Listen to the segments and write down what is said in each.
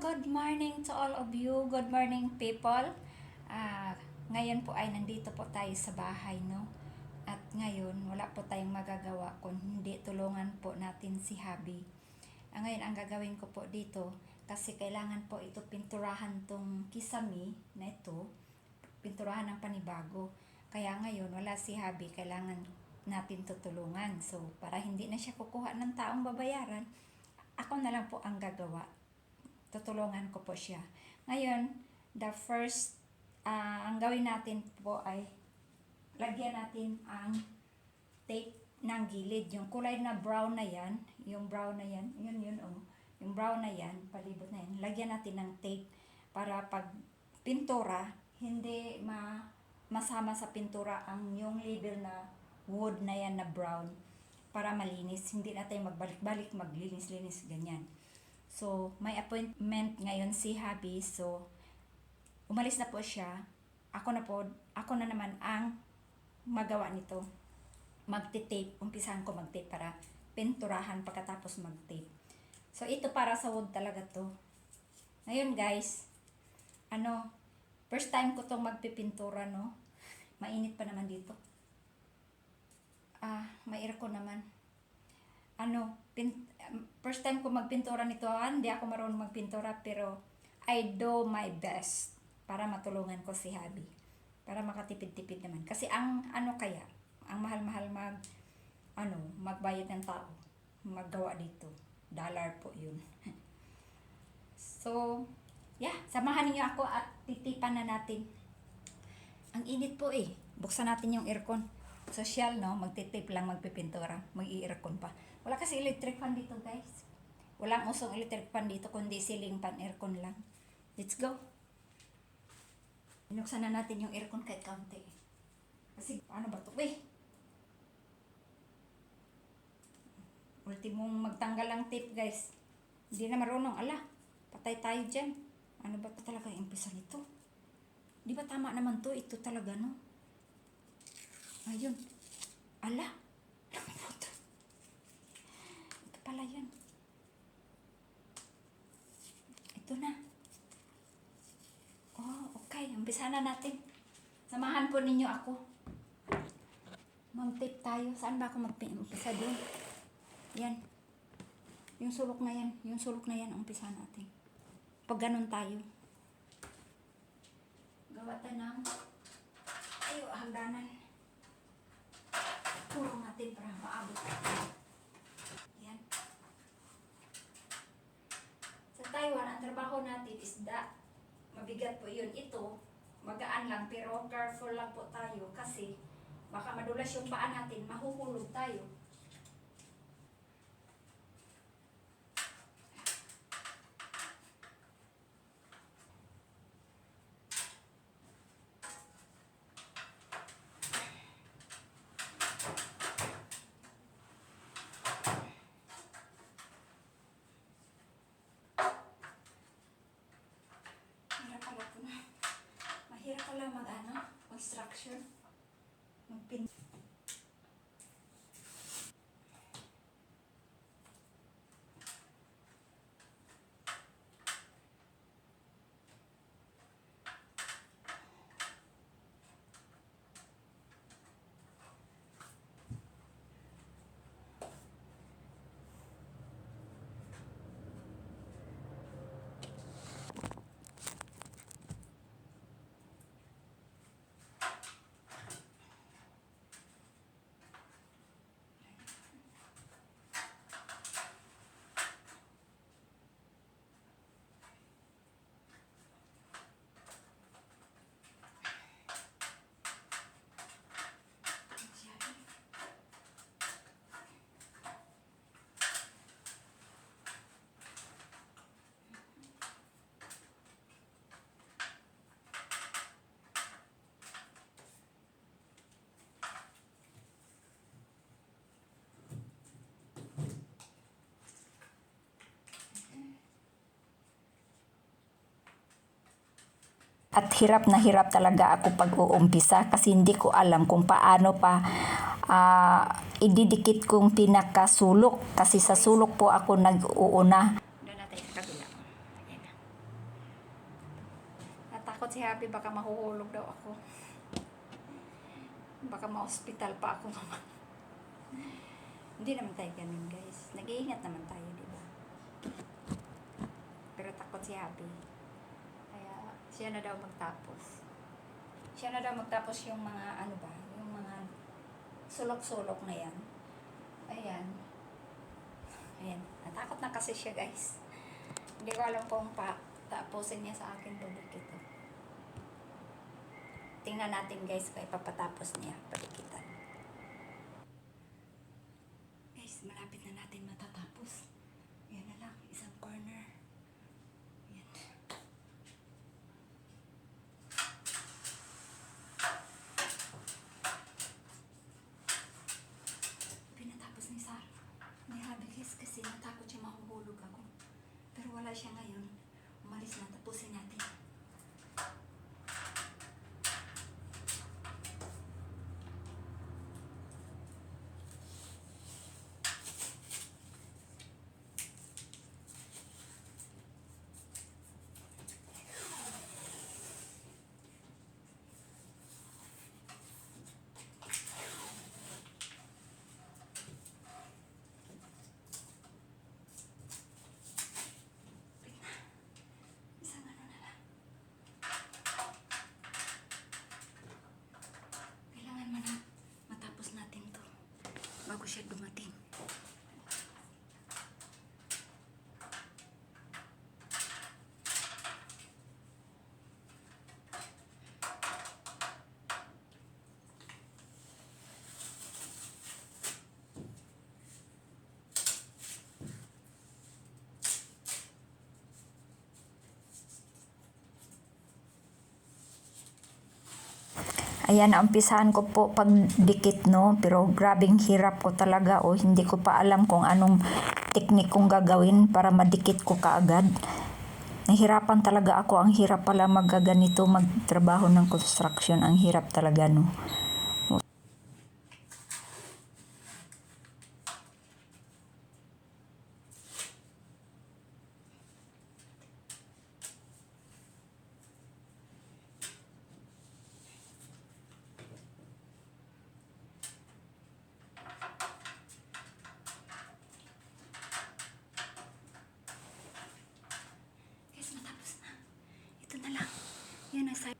good morning to all of you. Good morning, people. Ngayon po ay nandito po tayo sa bahay, no? At ngayon, wala po tayong magagawa kung hindi tulungan po natin si Habi. Ngayon, ang gagawin ko po dito, kasi kailangan po ito pinturahan tong kisame na ito, pinturahan ng panibago. Kaya ngayon, wala si Habi, kailangan natin tutulungan. So, para hindi na siya kukuha ng taong babayaran, ako na lang po ang gagawa. Tutulungan ko po siya. Ngayon, the first, ang gawin natin po ay lagyan natin ang tape ng gilid. Yung kulay na brown na yan, yung brown na yan, yun, yung brown na yan, palibot na yan, lagyan natin ng tape para pag pintura, hindi masama sa pintura ang yung label na wood na yan na brown para malinis. Hindi na tayo magbalik-balik, maglinis-linis, ganyan. So, may appointment ngayon si Habi. So, umalis na po siya. Ako na naman ang magawa nito. Magti-tape. Umpisahan ko mag-tape para pinturahan pagkatapos mag-tape. So, ito para sa wood talaga to. Ngayon guys, first time ko tong magpipintura, no? Mainit pa naman dito. May aircon naman. First time ko magpintura nito, hindi ako marunong magpintura, pero I do my best para matulungan ko si Habi. Para makatipid-tipid naman. Kasi ang mahal-mahal magbayad ng tao. Maggawa dito. $1 po yun. So, samahan niyo ako at titipan na natin. Ang init po eh. Buksan natin yung aircon. Social, no? Magtitip lang, magpipintura. Mag-i-aircon pa. Wala kasi electric fan dito, guys. Walang usong electric fan dito, kundi ceiling fan, aircon lang. Let's go. Binuksan na natin yung aircon kahit kaunti. Kasi, paano ba ito? Ultimong magtanggal ang tape, guys. Hindi na marunong. Patay tayo dyan. Ano ba ito talaga yung umpisa nito? Di ba tama naman to? Ito talaga, no? Ayun. Ito pala yan. Ito na. Oh, okay. Umpisa na natin. Samahan po ninyo ako. Mag-tape tayo. Saan ba ako mag-umpisa doon? Yan. Yung sulok na yan. Yung sulok na yan. Umpisa natin. Pag ganun tayo. Gawa tayo ng hagdanan. Puro natin para maabot. Yan. Sa Taiwan, ang trabaho natin is mabigat po yun. Ito, magaan lang, pero careful lang po tayo kasi baka madulas yung paa natin, mahuhulog tayo. Mahirap pala construction. Magpin. At hirap na hirap talaga ako pag-uumpisa kasi hindi ko alam kung paano pa ididikit kong pinakasulok kasi sa sulok po ako nag-uuna. Doon natin sa kabila. Ayan na. si Happy, baka mahuhulog daw ako. Baka ma-hospital pa ako naman. Hindi naman tayo ganun, guys. Nag-iingat naman tayo, di ba? Pero takot si Happy. Kaya siya na daw magtapos. Siya na daw magtapos yung mga ano ba, yung mga sulok-sulok na yan. Ayan. Ayan. Natakot na kasi siya, guys. Hindi ko alam kung tapusin niya sa akin palikit. Tingnan natin, guys, kung ipapatapos niya palikitan. Guys, malapit na natin matatapos. Yan na lang, isang corner. Yan. Pinatapos ni Sarah. May Happy, guys, kasi natakot siya mahuhulog ako. Pero wala siya ngayon. Umalis na, tapusin natin. Bago siya dumating. Ayan, naumpisahan ko po pagdikit, no? Pero grabing hirap ko talaga, oh. Hindi ko pa alam kung anong teknik kong gagawin para madikit ko kaagad. Nahirapan talaga ako. Ang hirap pala magganito, magtrabaho ng construction. Ang hirap talaga, no? Ito na lang. Yan ang side.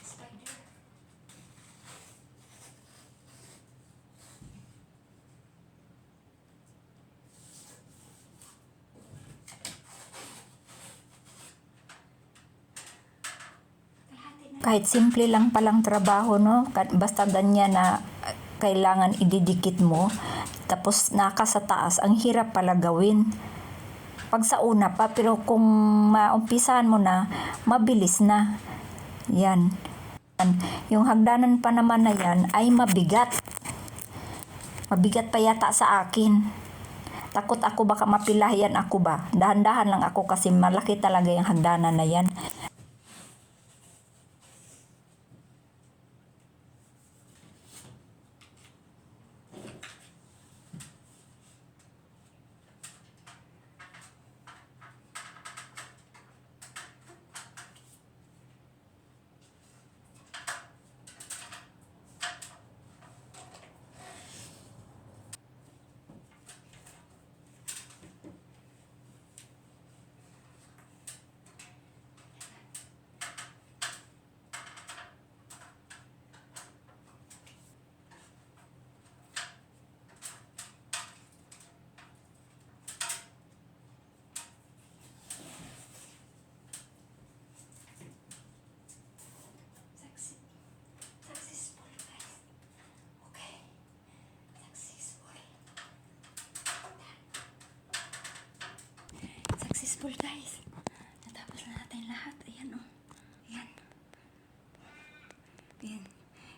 Spider. Kahit simple lang palang trabaho, no? Basta ganyan na kailangan ididikit mo, tapos naka sa taas, ang hirap pala gawin. Pag sa una pa, pero kung maumpisahan mo na, mabilis na. Yan. Yung hagdanan pa naman na yan ay mabigat. Mabigat pa yata sa akin. Takot ako baka mapilayan ako ba. Dahan-dahan lang ako kasi malaki talaga yung hagdanan na yan. Successful, guys. Natapos na natin lahat. Ayan, oh. Ayan. Ayan.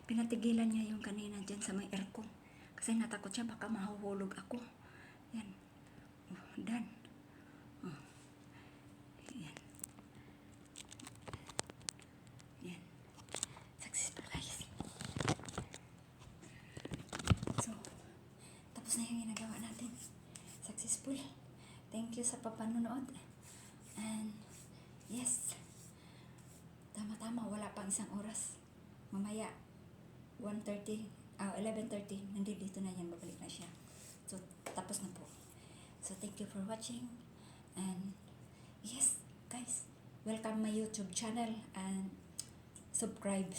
Pinatigilan niya yung kanina dyan sa may aircon. Kasi natakot siya baka mahuhulog ako. Ayan. Oh, done. Oh. Ayan. Ayan. Successful, guys. So, tapos Tapos na yung ginagawa natin. Successful. Thank you sa papanunood. And yes, tama-tama, wala pang isang oras. Mamaya, 11:30, nandito na yan, babalik na siya. So, tapos na po. So, thank you for watching. And yes, guys, welcome my YouTube channel and subscribe.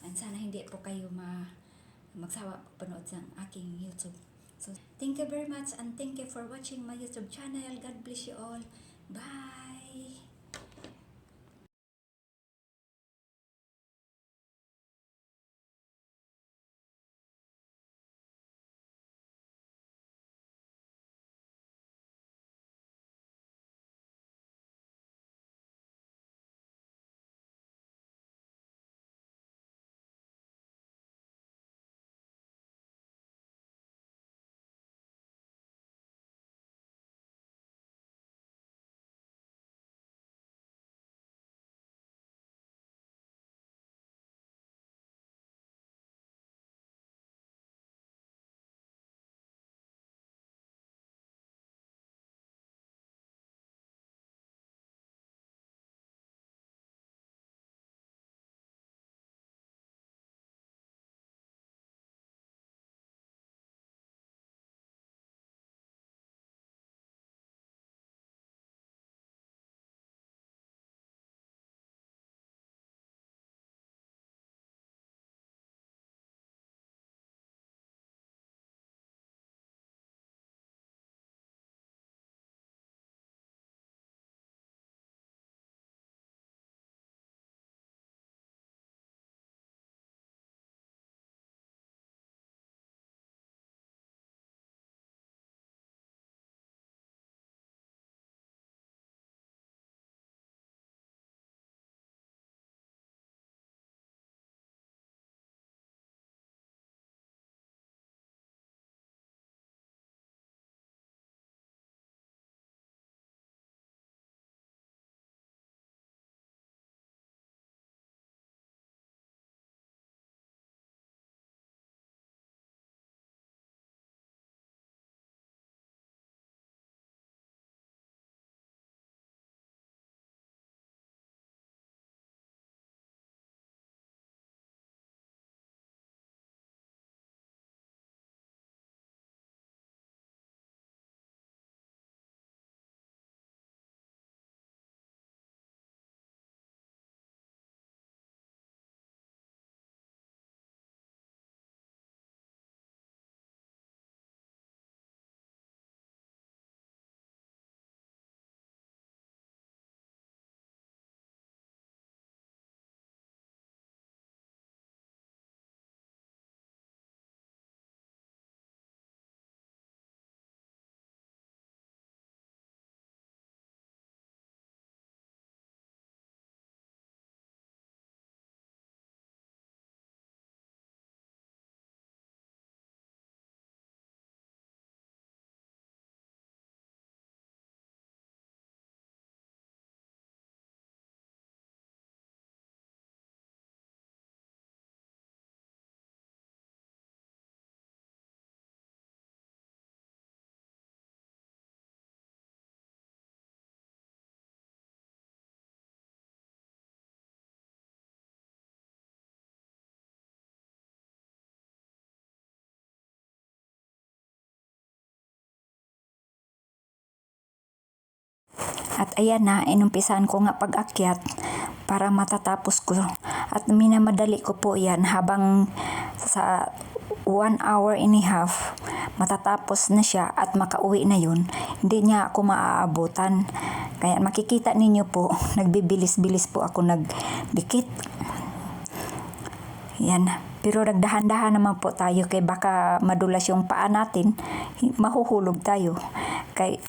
And sana hindi po kayo magsawa panood sa aking YouTube. So, thank you very much and thank you for watching my YouTube channel. God bless you all. Bye! At ayan na, inumpisahan ko nga pag-akyat para matatapos ko. At minamadali ko po yan habang sa 1 hour and a half matatapos na siya at makauwi na yun. Hindi niya ako maaabutan. Kaya makikita ninyo po, nagbibilis-bilis po ako nagdikit. Yan. Pero nagdahan-dahan naman po tayo kay baka madulas yung paa natin, mahuhulog tayo. Kaya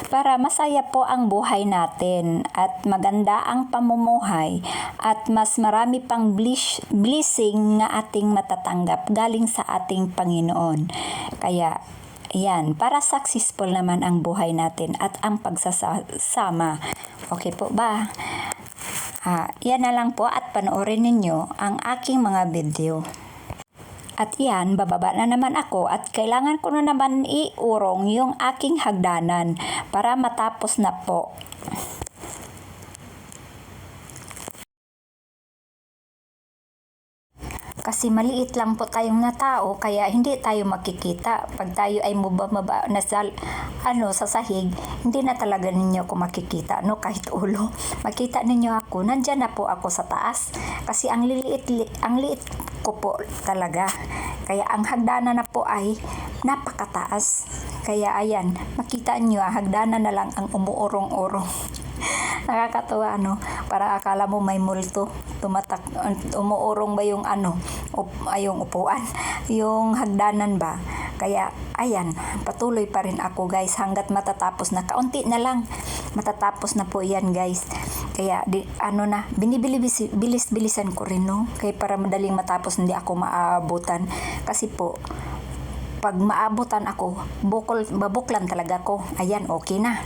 para masaya po ang buhay natin at maganda ang pamumuhay at mas marami pang blessing na ating matatanggap galing sa ating Panginoon. Kaya yan, para successful naman ang buhay natin at ang pagsasama. Okay po ba? Yan na lang po at panoorin ninyo ang aking mga video. At yan, bababa na naman ako at kailangan ko na naman iurong yung aking hagdanan para matapos na po. Kasi maliit lang po tayong na tao kaya hindi tayo makikita. Pag tayo ay mababa na sa sahig, hindi na talaga ninyo ako makikita, no, kahit ulo. Makita ninyo ako, nandyan na po ako sa taas. Kasi ang liit ko po talaga. Kaya ang hagdanan na po ay napakataas. Kaya ayan, makita nyo, hagdanan na lang ang umuurong-urong. Nakakatuwa, para akala mo may multo, umuurong ba yung yung upuan, yung hagdanan ba. Kaya ayan, patuloy pa rin ako guys hanggat matatapos na, kaunti na lang matatapos na po yan guys. Kaya bilis-bilisan ko rin, kaya para madaling matapos, hindi ako maabutan. Kasi po pag maabutan ako, babuklan talaga ako. Ayan, okay na,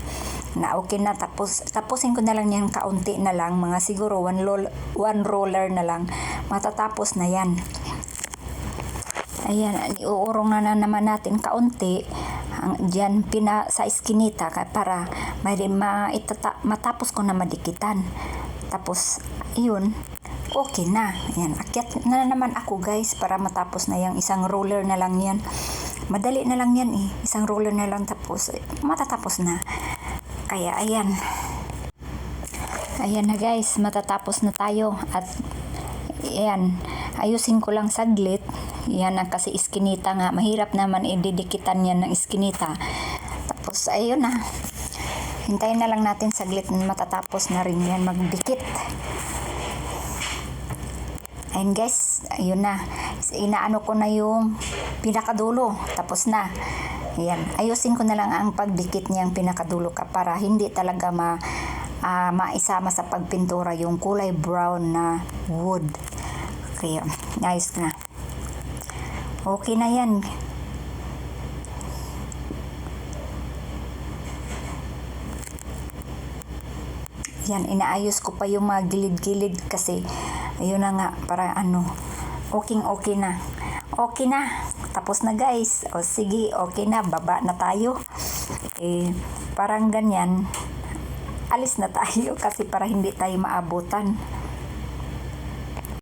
tapusin ko na lang yan, kaunti na lang, mga siguro one roller na lang, matatapos na yan. Ayan, iuurong na naman natin kaunti dyan sa iskinita para matapos ko na madikitan. Tapos yun, okay na. Ayan, akyat na naman ako guys para matapos na yung isang roller na lang yan. Madali na lang yan isang roller na lang, tapos matatapos na. Kaya ayan na guys, matatapos na tayo. At ayan, ayusin ko lang saglit yan, kasi iskinita nga, mahirap naman ididikitan yan ng iskinita. Tapos ayun na, hintayin na lang natin saglit, matatapos na rin yan magdikit. Ayun guys, ayun na, inaano ko na yung pinakadulo, tapos na. Ayan, ayusin ko na lang ang pagdikit niyang pinakadulo para hindi talaga maisama sa pagpintura yung kulay brown na wood. Kaya ayos na, okay na yan. Yan, inaayos ko pa yung mga gilid-gilid kasi ayun na nga, para okay na. Okay na, tapos na guys. O sige, okay na, baba na tayo. Parang ganyan, alis na tayo kasi para hindi tayo maabutan.